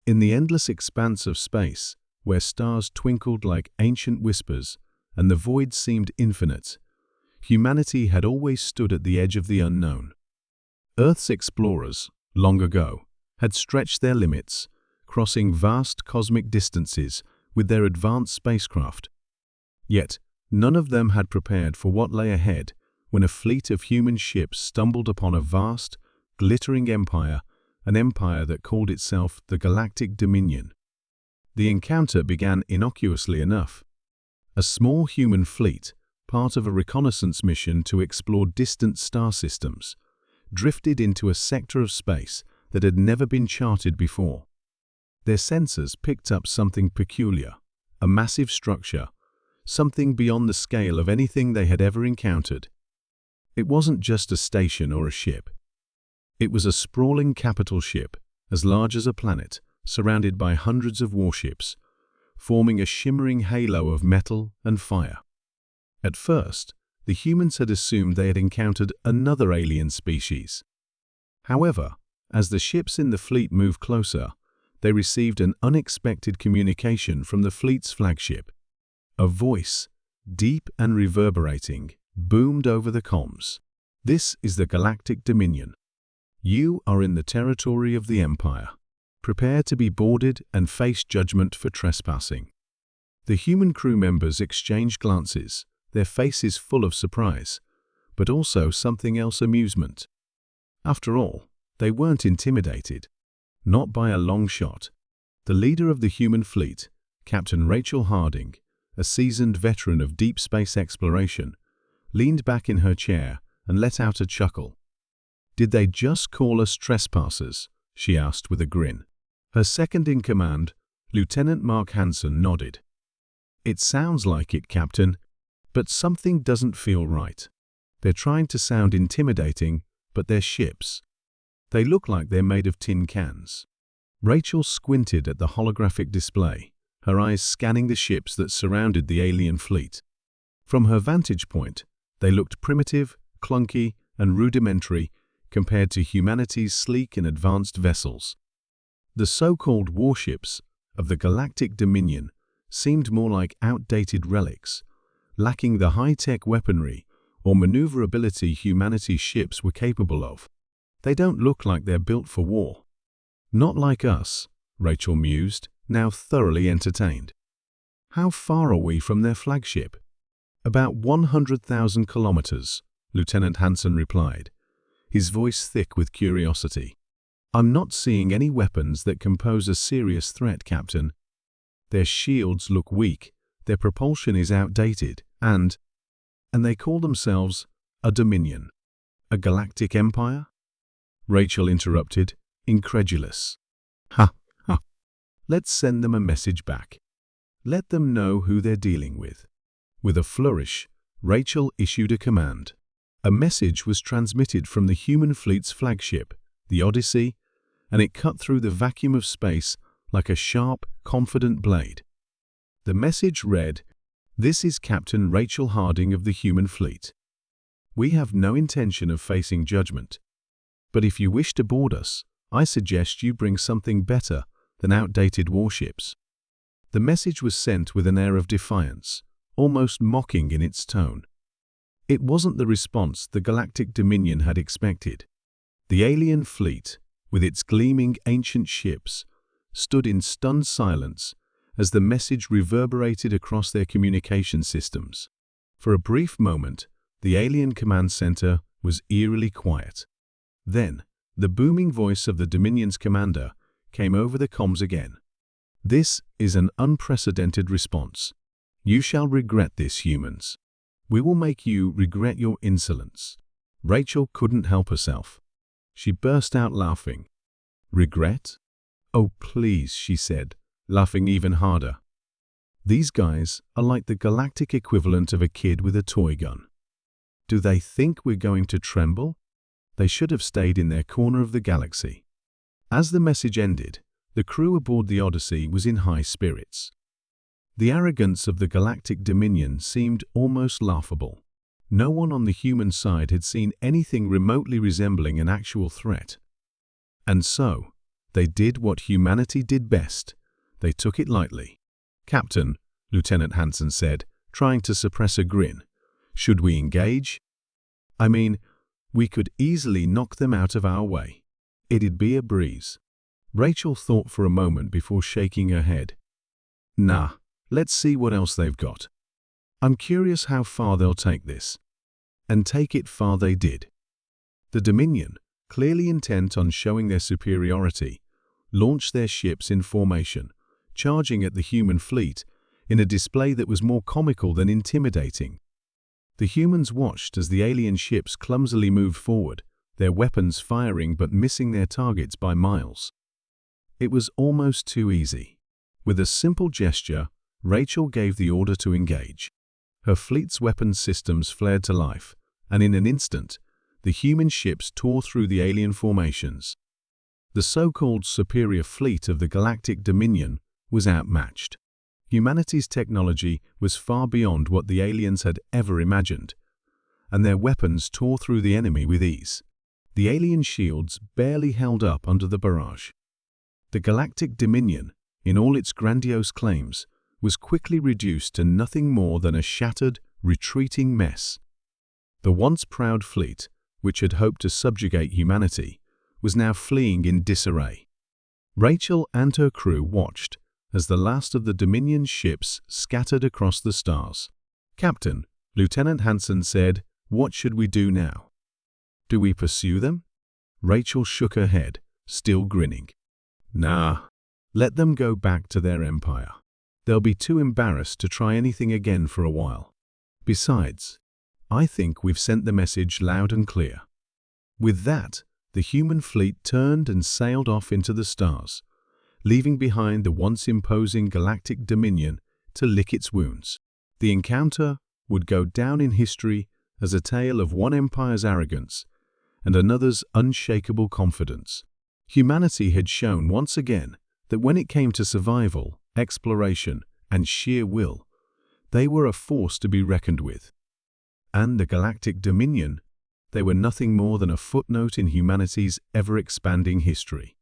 In the endless expanse of space, where stars twinkled like ancient whispers and the void seemed infinite, humanity had always stood at the edge of the unknown. Earth's explorers, long ago, had stretched their limits, crossing vast cosmic distances with their advanced spacecraft. Yet, none of them had prepared for what lay ahead when a fleet of human ships stumbled upon a vast, glittering empire, an empire that called itself the Galactic Dominion. The encounter began innocuously enough. A small human fleet, part of a reconnaissance mission to explore distant star systems, drifted into a sector of space that had never been charted before. Their sensors picked up something peculiar, a massive structure, something beyond the scale of anything they had ever encountered. It wasn't just a station or a ship. It was a sprawling capital ship, as large as a planet, surrounded by hundreds of warships, forming a shimmering halo of metal and fire. At first, the humans had assumed they had encountered another alien species. However, as the ships in the fleet moved closer, they received an unexpected communication from the fleet's flagship. A voice, deep and reverberating, boomed over the comms. "This is the Galactic Dominion. You are in the territory of the Empire. Prepare to be boarded and face judgment for trespassing." The human crew members exchanged glances, their faces full of surprise, but also something else: amusement. After all, they weren't intimidated. Not by a long shot. The leader of the human fleet, Captain Rachel Harding, a seasoned veteran of deep space exploration, leaned back in her chair and let out a chuckle. "Did they just call us trespassers?" she asked with a grin. Her second-in-command, Lieutenant Mark Hansen, nodded. "It sounds like it, Captain, but something doesn't feel right. They're trying to sound intimidating, but they're ships. They look like they're made of tin cans." Rachel squinted at the holographic display, her eyes scanning the ships that surrounded the alien fleet. From her vantage point, they looked primitive, clunky, and rudimentary compared to humanity's sleek and advanced vessels. The so-called warships of the Galactic Dominion seemed more like outdated relics, lacking the high-tech weaponry or maneuverability humanity's ships were capable of. "They don't look like they're built for war." "Not like us," Rachel mused, now thoroughly entertained. "How far are we from their flagship?" "About 100,000 kilometers," Lieutenant Hansen replied, his voice thick with curiosity. "I'm not seeing any weapons that can pose a serious threat, Captain. Their shields look weak, their propulsion is outdated, and they call themselves a Dominion. A galactic empire?" Rachel interrupted, incredulous. "Ha, ha. Let's send them a message back. Let them know who they're dealing with." With a flourish, Rachel issued a command. A message was transmitted from the human fleet's flagship, the Odyssey, and it cut through the vacuum of space like a sharp, confident blade. The message read, "This is Captain Rachel Harding of the human fleet. We have no intention of facing judgment. But if you wish to board us, I suggest you bring something better than outdated warships." The message was sent with an air of defiance, almost mocking in its tone. It wasn't the response the Galactic Dominion had expected. The alien fleet, with its gleaming ancient ships, stood in stunned silence as the message reverberated across their communication systems. For a brief moment, the alien command center was eerily quiet. Then, the booming voice of the Dominion's commander came over the comms again. "This is an unprecedented response. You shall regret this, humans. We will make you regret your insolence." Rachel couldn't help herself. She burst out laughing. "Regret? Oh, please," she said, laughing even harder. "These guys are like the galactic equivalent of a kid with a toy gun. Do they think we're going to tremble? They should have stayed in their corner of the galaxy." As the message ended, the crew aboard the Odyssey was in high spirits. The arrogance of the Galactic Dominion seemed almost laughable. No one on the human side had seen anything remotely resembling an actual threat. And so, They did what humanity did best. They took it lightly. "Captain," Lieutenant Hansen said, trying to suppress a grin, "should we engage? I mean, we could easily knock them out of our way. It'd be a breeze." Rachel thought for a moment before shaking her head. "Nah, let's see what else they've got. I'm curious how far they'll take this." And take it far they did. The Dominion, clearly intent on showing their superiority, launched their ships in formation, charging at the human fleet in a display that was more comical than intimidating. The humans watched as the alien ships clumsily moved forward, their weapons firing but missing their targets by miles. It was almost too easy. With a simple gesture, Rachel gave the order to engage. Her fleet's weapons systems flared to life, and in an instant, the human ships tore through the alien formations. The so-called superior fleet of the Galactic Dominion was outmatched. Humanity's technology was far beyond what the aliens had ever imagined, and their weapons tore through the enemy with ease. The alien shields barely held up under the barrage. The Galactic Dominion, in all its grandiose claims, was quickly reduced to nothing more than a shattered, retreating mess. The once proud fleet, which had hoped to subjugate humanity, was now fleeing in disarray. Rachel and her crew watched as the last of the Dominion's ships scattered across the stars. "Captain," Lieutenant Hansen said, "what should we do now?" "Do we pursue them?" Rachel shook her head, still grinning. "Nah, let them go back to their empire. They'll be too embarrassed to try anything again for a while. Besides, I think we've sent the message loud and clear." With that, the human fleet turned and sailed off into the stars, leaving behind the once imposing Galactic Dominion to lick its wounds. The encounter would go down in history as a tale of one empire's arrogance and another's unshakable confidence. Humanity had shown once again that when it came to survival, exploration, and sheer will, they were a force to be reckoned with. And the Galactic Dominion, they were nothing more than a footnote in humanity's ever-expanding history.